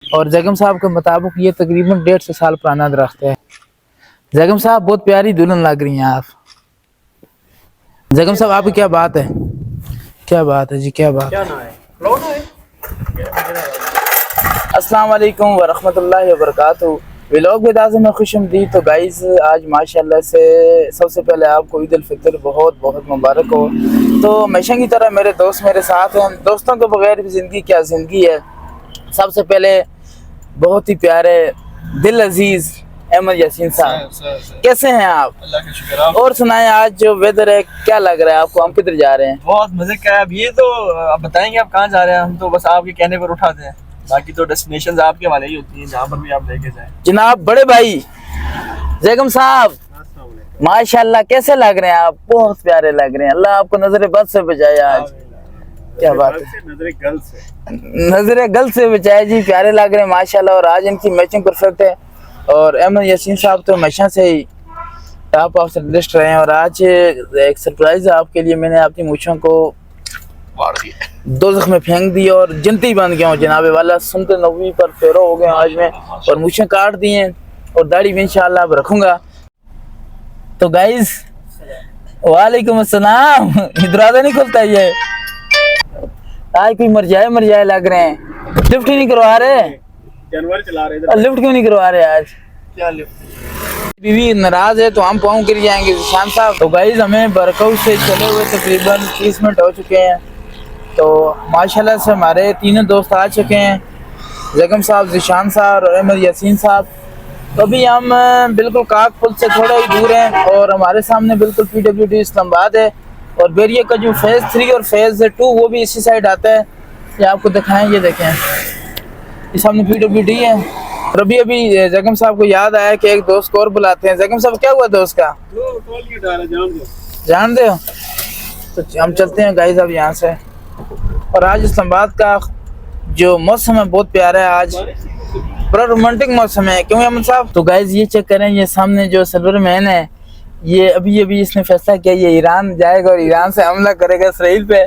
और जैगम साहब के मुताबिक ये तकरीबन 150 साल पुराना दरख्त है। जैगम साहब बहुत प्यारी दुल्हन लग रही हैं आप। जैगम साहब आपकी क्या बात है? क्या बात है जी, क्या बात है? अस्सलाम वालेकुम व रहमतुल्लाहि व बरकातहू। व्लॉग में दाज़ में खुशआमदीद। तो गाइस आज माशाल्लाह से सबसे पहले आपको ईद उल फितर बहुत बहुत मुबारक हो। तो हमेशा की तरह मेरे दोस्त मेरे साथ हैं। दोस्तों के बगैर भी ज़िंदगी क्या ज़िंदगी है। सबसे पहले बहुत ही प्यारे दिल अजीज़ अहमद यासीन साहब, कैसे हैं आप? अल्लाह का शुक्र। और सुनाएं आज जो वेदर है क्या लग रहा है आपको? हम किधर जा रहे हैं? बहुत मजे का है। अब ये तो आप बताएंगे आप कहाँ जा रहे हैं। हम तो बस आपके कहने पर उठाते हैं, बाकी तो डेस्टिनेशंस आपके वाले ही होती हैं जहाँ पर भी आप लेके जाएं। जनाब बड़े भाई जैगम साहब माशाल्लाह कैसे लग रहे हैं आप? बहुत प्यारे लग रहे हैं। अल्लाह आपको नजर बद से बचाए। आज क्या बात है, नजर गल से बचाए जी। प्यारे लग रहे हैं माशाल्लाह। और आज इनकी मैचिंग परफेक्ट है। और अहमद यासीन साहब तो हमेशा से ही टॉप ऑफ लिस्ट रहे हैं। और आज एक सरप्राइज है आपके लिए। मैंने अपनी मूछों को दोज़ख में फेंक दी और जन्नती बन गया हूँ जनाब वाला। सुनते नबी पर फेरो हो गया आज मैं। और मूछें काट दी हैं और दाढ़ी भी इंशाल्लाह अब रखूंगा। तो गाइस वालेकुम अस्सलाम। दरवाजा नहीं खुलता ये। आज कोई मर जाए लग रहे हैं। लिफ्ट ही नहीं करवा रहे, जानवर चला रहे हैं। लिफ्ट क्यों नहीं करवा रहे आज? क्या लिफ्ट? बीवी नाराज है तो हम पाँव गिर जाएंगे शान साहब। तो गाइस हमें बरकौत से चले हुए तकरीबन 30 मिनट हो चुके हैं। तो माशाल्लाह से हमारे तीनों दोस्त आ चुके हैं, जैगम साहब, ज़ीशान साहब और अहमद यासीन साहब। तो अभी हम बिल्कुल काक पुल से थोड़ा ही दूर हैं और हमारे सामने बिल्कुल PWD इस्लामाबाद है। और बेरिया का जो फेज़ 3 और फेज़ 2 वो भी इसी साइड आता है। ये आपको दिखाएं, ये देखें ये सामने PWD है। और अभी जैगम साहब को याद आया कि एक दोस्त को और बुलाते हैं। जैगम साहब क्या हुआ दोस्त का? जान दो। तो हम चलते हैं गाइस अब यहाँ से। और आज इस्लामाबाद का जो मौसम है बहुत प्यारा है। आज बड़ा रोमांटिक मौसम है, क्यों अमन साहब? तो गाइस ये चेक करें, ये सामने जो सिल्वर मैन है ये अभी इसने फैसला किया ये ईरान जाएगा और ईरान से हमला करेगा इसराइल पे।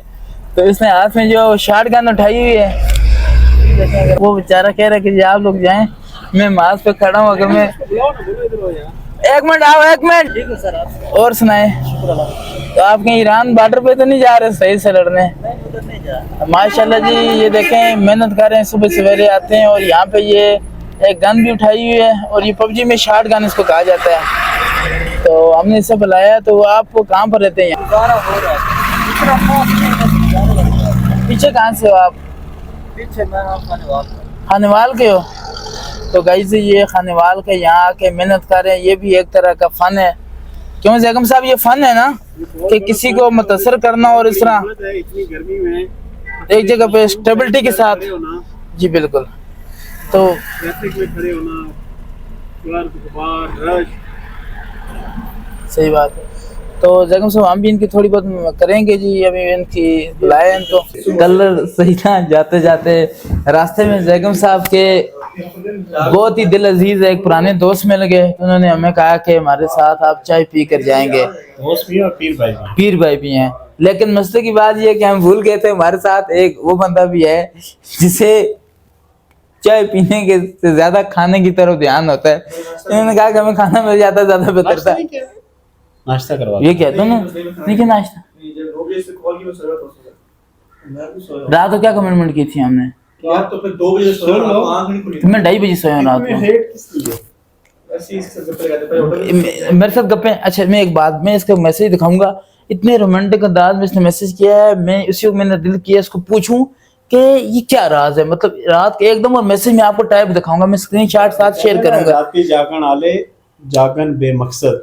तो इसने हाथ में जो शॉटगन उठाई हुई है। वो बेचारा कह रहा है कि आप लोग जाएं, मैं मार्च पे खड़ा हूँ। अगर मैं एक मिनट आओ, एक मिनट और सुनाए। तो आप कहीं ईरान बॉर्डर पे तो नहीं जा रहे सही से लड़ने? माशाल्लाह जी ये देखें मेहनत कर रहे हैं, सुबह सवेरे आते हैं। और यहाँ पे ये एक गन भी उठाई हुई है और ये PUBG में शॉटगन इसको कहा जाता है। तो हमने इसे बुलाया। तो आप कहाँ पर रहते हैं? पीछे कहाँ से हो आप? पीछे मैं खानेवाल के हो? तो गाइस ये खानेवाल के यहाँ आके मेहनत कर रहे हैं। ये भी एक तरह का फन है, क्यों जैगम साहब? ये फन है ना कि किसी को मुतासर करना और इस तरह इतनी गर्मी में एक जगह पे स्टेबिलिटी के साथ। जी बिल्कुल। तो ट्रैफिक में खड़े होना, रश। सही बात है। तो जैगम साहब हम भी इनकी थोड़ी बहुत करेंगे जी। अभी इनकी बुलाए इनको कलर सही ना। जाते जाते रास्ते में जैगम साहब के बहुत ही दिल अजीज एक पुराने दोस्त मिल गए। उन्होंने हमें कहा कि हमारे साथ आप चाय पी कर जाएंगे। दोस्त भी और पीर भाई भी हैं। लेकिन मसले की बात यह है कि हम भूल गए थे हमारे साथ एक वो बंदा भी है जिसे चाय पीने के से ज्यादा खाने की तरफ ध्यान होता है। इन्होंने कहा कि हमें खाना मिल जाता ज्यादा बेहतर था। नाश्ता करवा ये कहते ना देखिए नाश्ता। रात को क्या कमिटमेंट की थी हमने? यार तो फिर 2 बजे सोए हो, आंख नहीं खुली। मैं 2:30 बजे सोया रात को। मेरे साथ गप्पे। अच्छा मैं एक बात, मैं इसका मैसेज दिखाऊंगा। इतने रोमांटिक अंदाज में इसने मैसेज किया है। मैं इसी वक्त मैंने दिल किया इसको पूछूं कि ये क्या राज है। मतलब रात के एकदम। और मैसेज में आपको टाइप दिखाऊंगा, मैं स्क्रीनशॉट साथ शेयर करूंगा। राती जागन आले जागन बेमकसद,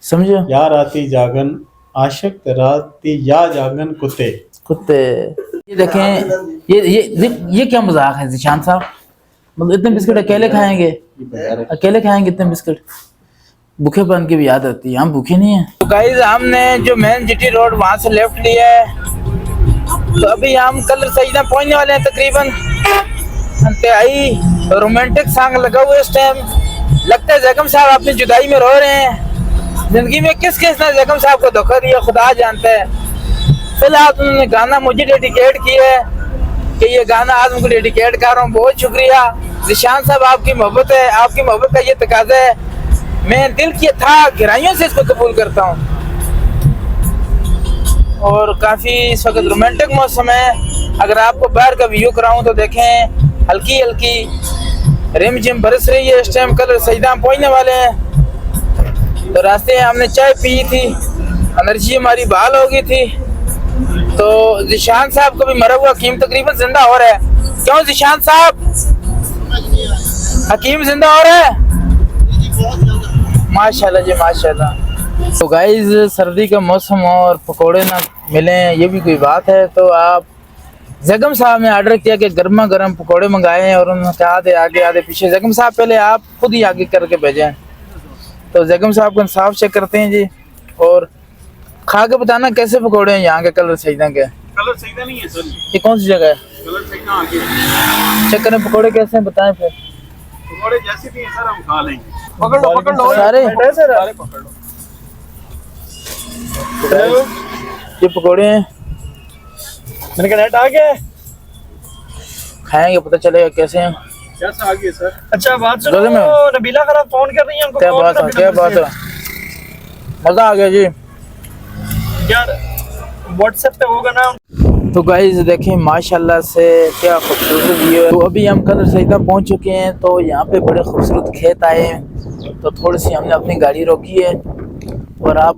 समझो? या राती जागन आशिक, राती या जागन कुत्ते। ये देखें ये क्या मजाक है ज़ीशान साहब? मतलब इतने बिस्किट अकेले खाएंगे? इतने बिस्किट? भूखेपन की भी याद आती है, हम भूखे नहीं हैं। तो गाइस हमने जो मेन GT रोड वहाँ से लेफ्ट लिया है। तो अभी हम कलर सईदा पहुँचने वाले हैं तकरीबन। इंतहाई रोमांटिक सॉन्ग लगा हुआ है इस टाइम। लगता है जैगम साहब अपनी जुदाई में रो रहे हैं। जिंदगी में किस किस ने जैगम साहब को धोखा दिया खुदा जानता है। फिलहाल उन्होंने गाना मुझे डेडिकेट किया है कि ये गाना आज उनको डेडिकेट कर रहा हूँ। बहुत शुक्रिया जिशान साहब, आपकी मोहब्बत है, आपकी मोहब्बत का ये तकाजा है। मैं दिल की था गहराइयों से इसको कबूल करता हूँ। और काफ़ी इस वक्त रोमांटिक मौसम है। अगर आपको बाहर का व्यू कराऊँ तो देखें, हल्की हल्की रिम जिम बरस रही है इस टाइम। कल सजदा पहुँचने वाले हैं, तो रास्ते में हमने चाय पी थी, एनर्जी हमारी बहाल हो गई थी। तो जिशान साहब को भी मरा हुआ हकीम तकरीबन जिंदा हो रहा है। क्यों जिशान साहब, हकीम जिंदा हो रहा है? माशाल्लाह जी माशाल्लाह। तो गाइस सर्दी का मौसम और पकोड़े ना मिले ये भी कोई बात है। तो आप जगम साहब ने ऑर्डर किया कि गर्मा गर्म पकोड़े मंगाए हैं और उन्होंने कहा आधे आगे आधे पीछे। जगम साहब पहले आप खुद ही आगे करके भेजें। तो जगम साहब को इंसाफ चेक करते हैं जी, और खा के बताना कैसे पकोड़े हैं यहाँ के। कलर सजदा के कलर सजदा नहीं है सर, ये कौन सी जगह है? कलर सजदा आगे चेक करें पकोड़े कैसे हैं बताएं फिर। पकौड़े जैसे भी हैं सर हम खा लेंगे। पकड़ लो सारे सारे पकड़ लो। ये पकोड़े हैं, मैंने कहा नेट आ गया, खाएंगे पता चलेगा कैसे हैं। कैसा आ गया सर? अच्छा बात सुनो, रोज़े में? नबीला खरा फोन कर रही है उनको। क्या फोन बात है, करना क्या बिना बात है, मजा आ गया जी। यार व्हाट्सएप पे होगा ना। तो गाइस देखें माशाल्लाह से क्या खूबसूरत व्यू है। तो अभी हम कलर सजदा पहुंच चुके हैं। तो यहाँ पे बड़े खूबसूरत खेत आए हैं, तो थोड़ी सी हमने अपनी गाड़ी रोकी है और आप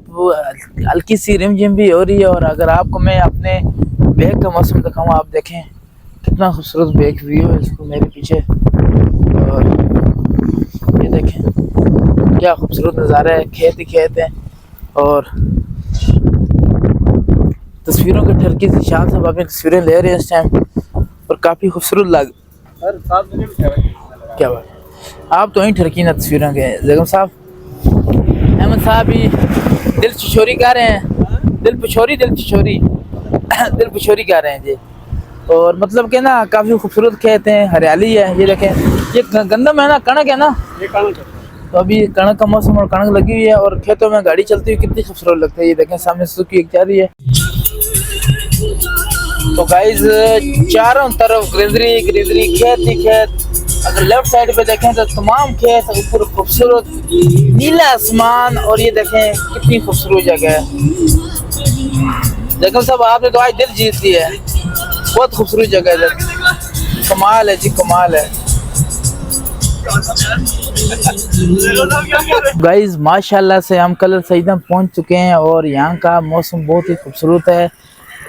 हल्की सी रिम जिम भी हो रही है। और अगर आपको मैं अपने बैग का मौसम दिखाऊँ, आप देखें कितना खूबसूरत बैग व्यू है इसको मेरे पीछे। और ये देखें क्या खूबसूरत नज़ारा है, खेत ही खेत है। और तस्वीरों के ठरकी जिशान साहब अपनी तस्वीरें ले रहे हैं इस टाइम, और काफ़ी खूबसूरत लग। सर 7 बजे भी ठहरा। क्या बात, आप तो ही ठरकी ना तस्वीरों के। जगम साहब, अहमद साहब भी दिल छिछोरी कर रहे हैं, दिल पिछोरी दिल छिछोरी दिल पिछोरी कर रहे हैं जी। और मतलब के ना काफ़ी खूबसूरत खेत हैं, हरियाली है। ये देखें, ये गंदम है ना, कणक है ना। ये कणक है। तो अभी कणक का मौसम और कणक लगी हुई है और खेतों में गाड़ी चलती हुई कितनी खूबसूरत लगती है। ये देखें सामने सुजुकी एक जा रही है। तो गाइस चारों तरफ ग्रीनरी ग्रीनरी, खेत ही खेत। अगर लेफ्ट साइड पे देखें तो तमाम खेत, ऊपर खूबसूरत नीला आसमान। और ये देखें कितनी खूबसूरत जगह है। देखो सब आपने तो आज दिल जीत लिया है, बहुत खूबसूरत जगह है, कमाल है जी कमाल है। गाइस माशाल्लाह से हम कलर सजदा पहुंच चुके हैं और यहाँ का मौसम बहुत ही खूबसूरत है।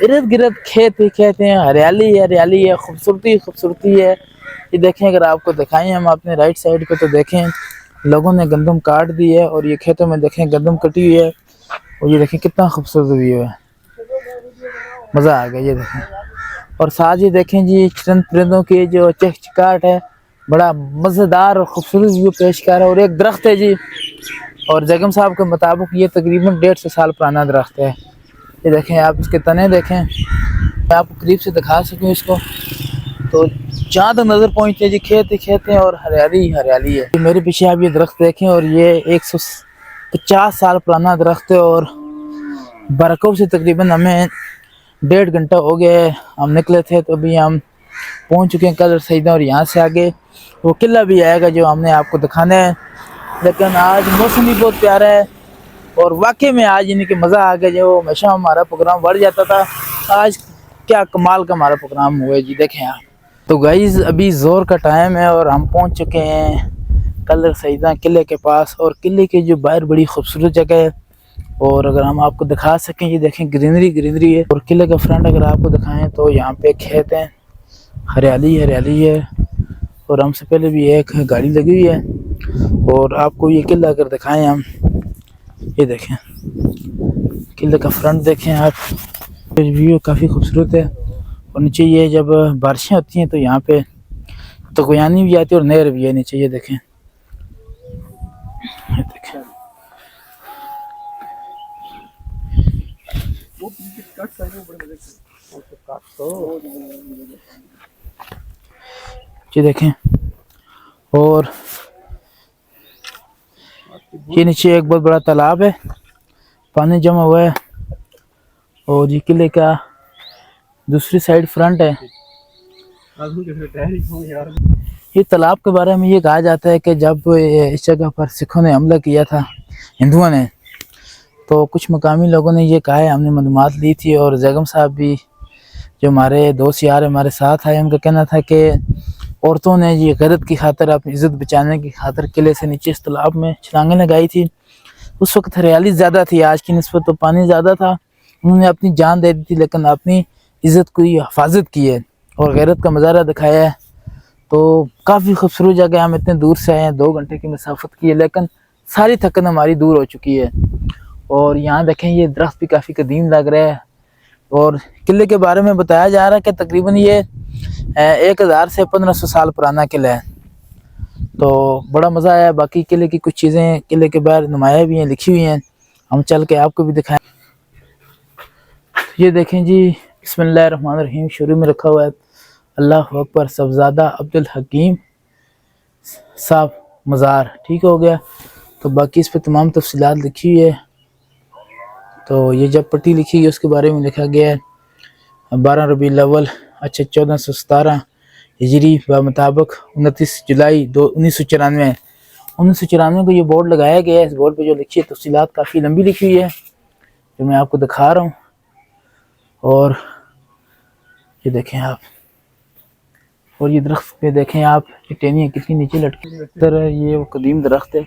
इर्द गिर्द खेत ही खेत हैं, हरियाली हरियाली है, खूबसूरती खूबसूरती है। ये देखें, अगर आपको दिखाएं हम अपने राइट साइड पे तो देखें लोगों ने गंदम काट दी है और ये खेतों में देखें गंदम कटी हुई है। और ये देखें कितना खूबसूरत व्यू है, मज़ा आ गया। ये देखें, और साथ ही देखें जी चंद परिंदों की जो चहचहाट है, बड़ा मज़ेदार और ख़ूबसूरत व्यू पेश कर रहा है। और एक दरख्त है जी, और जगम साहब के मुताबिक ये तकरीबन 150 साल पुराना दरख्त है। ये देखें आप, इसके तने देखें, मैं आपको करीब से दिखा सकूँ इसको। तो जहाँ तक नज़र पहुँचती है जी खेत ही खेत हैं और हरियाली हरियाली है। मेरे पीछे आप ये दरख्त देखें, और ये 150 साल पुराना दरख्त है। और बरकब से तकरीबन हमें 1.5 घंटा हो गया है, हम निकले थे तो अभी हम पहुंच चुके हैं कलर सजदा। और यहाँ से आगे वो किला भी आएगा जो हमने आपको दिखाना है। लेकिन आज मौसम भी बहुत प्यारा है और वाकई में आज यानी कि मज़ा आ गया। जो हमेशा हमारा प्रोग्राम बढ़ जाता था, आज क्या कमाल का हमारा प्रोग्राम हुआ है जी। देखें आप, तो गाइज़ अभी ज़ोर का टाइम है और हम पहुँच चुके हैं कलर सजदा किले के पास। और किले के जो बाहर बड़ी खूबसूरत जगह है, और अगर हम आपको दिखा सकें, ये देखें ग्रीनरी ग्रीनरी है। और किले का फ्रंट अगर आपको दिखाएं तो यहाँ पे खेत हैं, हरियाली हरियाली है। और हमसे पहले भी एक गाड़ी लगी हुई है। और आपको ये किला अगर दिखाएं हम, ये देखें किले का फ्रंट देखें आप, व्यू काफ़ी खूबसूरत है। और नीचे ये जब बारिशें होती हैं तो यहाँ पे तो गुयानी भी आती है और नहर भी है नीचे। ये देखें, ये देखें ये देखें। और ये नीचे एक बहुत बड़ा तालाब है, पानी जमा हुआ है। और ये किले का दूसरी साइड फ्रंट है, ये तालाब के बारे में ये कहा जाता है कि जब इस जगह पर सिखों ने हमला किया था, हिंदुओं ने, तो कुछ मकामी लोगों ने ये कहा है, हमने मालूमात ली थी, और जैगम साहब भी जो हमारे दोस्त यार हमारे साथ आए, उनका कहना था कि औरतों ने ये गैरत की खातर, अपनी इज्जत बचाने की खातर किले से नीचे इस तालाब में छलांगें लगाई थी। उस वक्त हरियाली ज़्यादा थी, आज की निस्बत तो पानी ज़्यादा था। उन्होंने अपनी जान दे दी थी, लेकिन अपनी इज़्ज़त की हिफाजत की है और गैरत का मज़ारा दिखाया है। तो काफ़ी खूबसूरत जगह, हम इतने दूर से आए हैं, 2 घंटे की मसाफत की है, लेकिन सारी थकन हमारी दूर हो चुकी है। और यहाँ देखें, ये दरख्त भी काफ़ी कदीम लग रहा है। और किले के बारे में बताया जा रहा है कि तकरीबन ये 1000 से 1500 साल पुराना किला है। तो बड़ा मज़ा आया। बाकी किले की कुछ चीज़ें किले के बाहर नुमाया भी हैं, लिखी हुई हैं, हम चल के आपको भी दिखाएं। ये देखें जी, बिस्मिल्लाहिर्रहमानिर्रहीम शुरू में रखा हुआ है अल्लाह अकबर सब्ज़ादा अब्दुल हकीम साहब मज़ार, ठीक हो गया। तो बाकी इस पर तमाम तफसीलात लिखी हुई है। तो ये जब पट्टी लिखी गई उसके बारे में लिखा गया है 12 रबीउल अव्वल 1417 हिजरी व मुताबिक 29 जुलाई 1994 को ये बोर्ड लगाया गया है। इस बोर्ड पे जो लिखी है तफसीलात काफ़ी लंबी लिखी हुई है, जो मैं आपको दिखा रहा हूँ। और ये देखें आप, और ये दरख्त पे देखें आप, ये टहनियाँ कितनी नीचे लटकी तरह। ये वो कदीम दरख्त है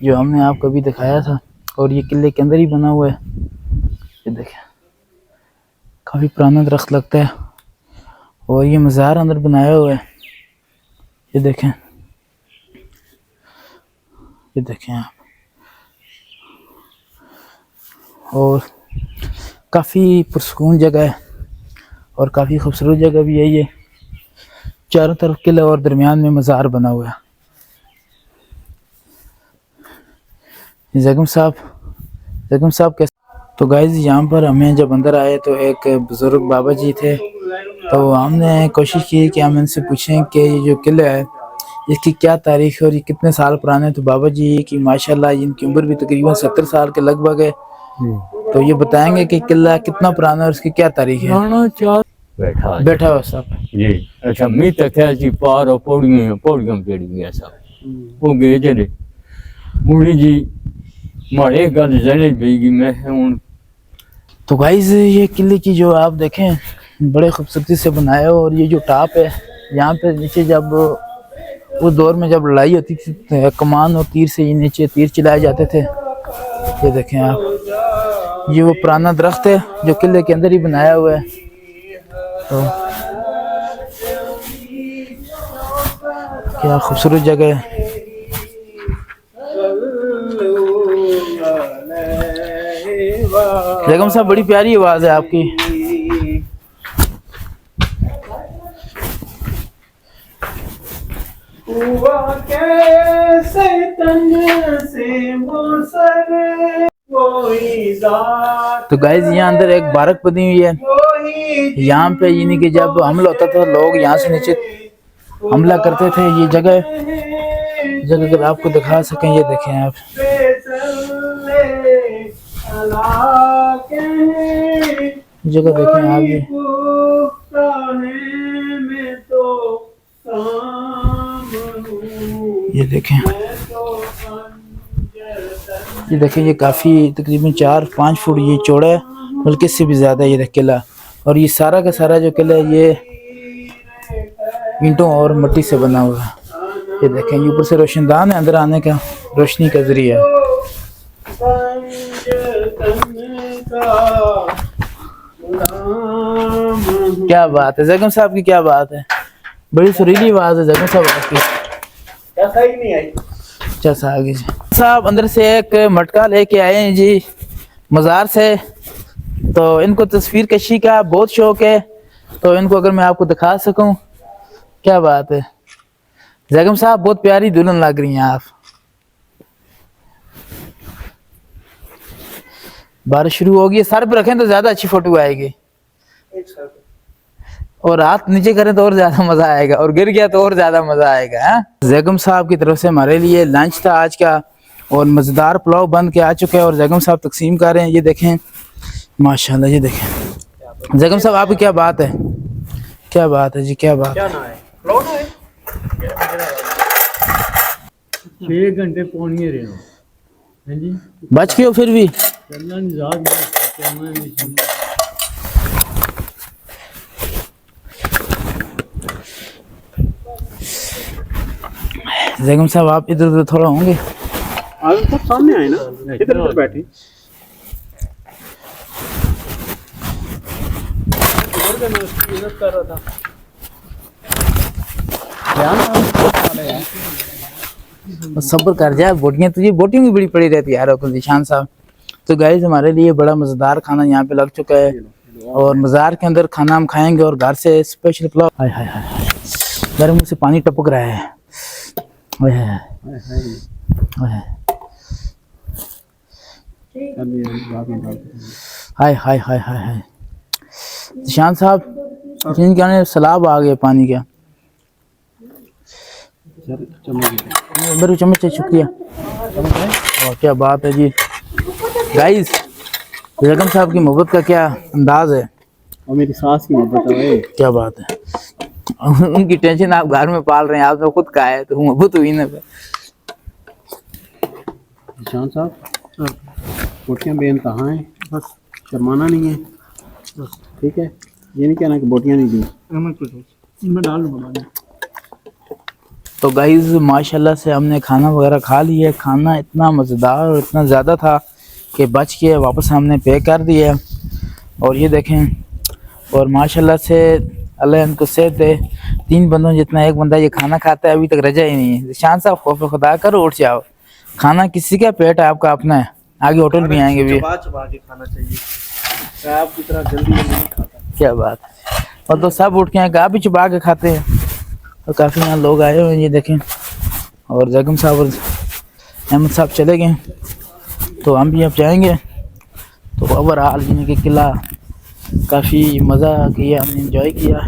जो हमने आपको अभी दिखाया था, और ये किले के अंदर ही बना हुआ है। ये देखें, काफ़ी पुराना दरख्त लगता है, और ये मज़ार अंदर बनाया हुआ है। ये देखें, ये देखें आप, और काफ़ी पुरसकून जगह है और काफ़ी खूबसूरत जगह भी है। ये चारों तरफ किला और दरमियान में मज़ार बना हुआ है। जैगम साहब कैसे? तो गाइस, यहाँ पर हमें जब अंदर आए तो एक बुज़ुर्ग बाबा जी थे, तो हमने कोशिश की कि हम इनसे पूछें कि ये जो किला है इसकी क्या तारीख है और ये कितने साल पुराने। तो बाबा जी की माशाल्लाह इनकी उम्र भी तकरीबन 70 साल के लगभग है। तो ये बताएंगे कि किला कितना पुराना है और उसकी क्या तारीख है। बैठा हुआ साहब जी। अच्छा, मैं तक है जी पार और पौड़ियां पेड़ी है साहब, वो गए जरे मुड़ी जी मारे गल जने बेगी मैं हूं। तो गाइस, ये किले की जो आप देखें बड़े खूबसूरती से बनाया हो, और ये जो टॉप है यहाँ पे नीचे, जब उस दौर में जब लड़ाई होती थी कमान और तीर से ये नीचे तीर चलाए जाते थे। ये देखें आप, ये वो पुराना दरख्त है जो किले के अंदर ही बनाया हुआ है। तो क्या खूबसूरत जगह है। बेगम साहब, बड़ी प्यारी आवाज है आपकी। तो गाइस, यहाँ अंदर एक बारक बनी हुई है। यहाँ पे यानी कि जब हमला होता था लोग यहाँ से नीचे हमला करते थे। ये जगह अगर आपको दिखा सकें, ये देखें आप, जगह देखें आप, ये देखें, ये काफ़ी तकरीबन 4-5 फुट ये चौड़ा है, बल्कि इससे भी ज़्यादा। ये किला, और ये सारा का सारा जो किला है ये ईंटों और मिट्टी से बना हुआ है। ये देखें, ये ऊपर से रोशनदान है, अंदर आने का रोशनी का जरिया। क्या बात है जैगम साहब की, क्या बात है, बड़ी सुरीली आवाज़ है जैगम साहब आपकी। अच्छा आगे जी साहब, अंदर से एक मटका लेके आए हैं जी मज़ार से। तो इनको तस्वीर कशी का बहुत शौक है, तो इनको अगर मैं आपको दिखा सकूं। क्या बात है जैगम साहब, बहुत प्यारी दुल्हन लग रही हैं आप। बारिश शुरू होगी, सर पे रखें तो ज्यादा अच्छी फोटो आएगी, और हाथ नीचे करें तो और ज्यादा मजा आएगा, और गिर गया तो और ज्यादा मजा आएगा। जैगम साहब की तरफ से हमारे लिए लंच था आज का, और मजेदार पुलाव बन के आ चुके हैं और जैगम साहब तकसीम कर रहे हैं। ये देखें माशाल्लाह, ये देखें जैगम साहब आपकी क्या बात है, क्या बात है जी, क्या बात क्या ना है प्लॉट है 6 घंटे पौनी रहे हो हैं जी बच गए हो फिर भी। चलना नहीं रात में जैगम साहब आप इधर उधर थोड़ा होंगे। आज सब सामने आए ना, इधर उधर बैठे। कर रहा था सब्र कर जाए, बोटियां तुझे बोटिंग भी बड़ी पड़ी रहती है यार निशान साहब। तो गाइस हमारे लिए बड़ा मजेदार खाना यहाँ पे लग चुका है और मज़ार के अंदर खाना हम खाएंगे और घर से स्पेशल पुलाव। हाय हाय हाय, मेरे मुंह से पानी टपक रहा है। हाय हाय हाय हाय हाय हाय हाय हाय। निशान साहब इनके आने सैलाब आ गया पानी का। मेरे चम्मच से शुक्रिया। और क्या बात है जी गाइस, जगम साहब की मोहब्बत का क्या अंदाज है। और मेरी सास की मोहब्बत है। क्या बात है। उनकी टेंशन आप घर में पाल रहे हैं, आपने खुद कहा है तो मोहब्बत हुई ना। निशान साहब बोटियां बेइंतहा हैं, बस शर्माना नहीं है, ठीक है। ये नहीं कहना कि बोटियां नहीं दी, मैं डाल दूंगा। तो गाइस माशाल्लाह से हमने खाना वगैरह खा लिया। खाना इतना मज़ेदार और इतना ज़्यादा था कि बच के वापस हमने पे कर दिया। और ये देखें, और माशाल्लाह से अल्लाह इनको सेहत दे। 3 बंदों जितना एक बंदा ये खाना खाता है, अभी तक रजा ही नहीं है। शान साहब खौफ खुदा करो उठ जाओ, खाना किसी का पेट है आपका अपना है, आगे होटल भी आएंगे भी। चबा के खाना चाहिए, आपकी तरह जल्दी नहीं खाता। क्या बात है। और तो सब उठ के आए, आप भी चबा के खाते हैं। और काफ़ी यहाँ लोग आए हुए हैं, ये देखें। और जगम साहब और अहमद साहब चले गए, तो हम भी अब जाएंगे। तो ओवरऑल यानी कि किला काफ़ी मज़ा किया, हमने इंजॉय किया।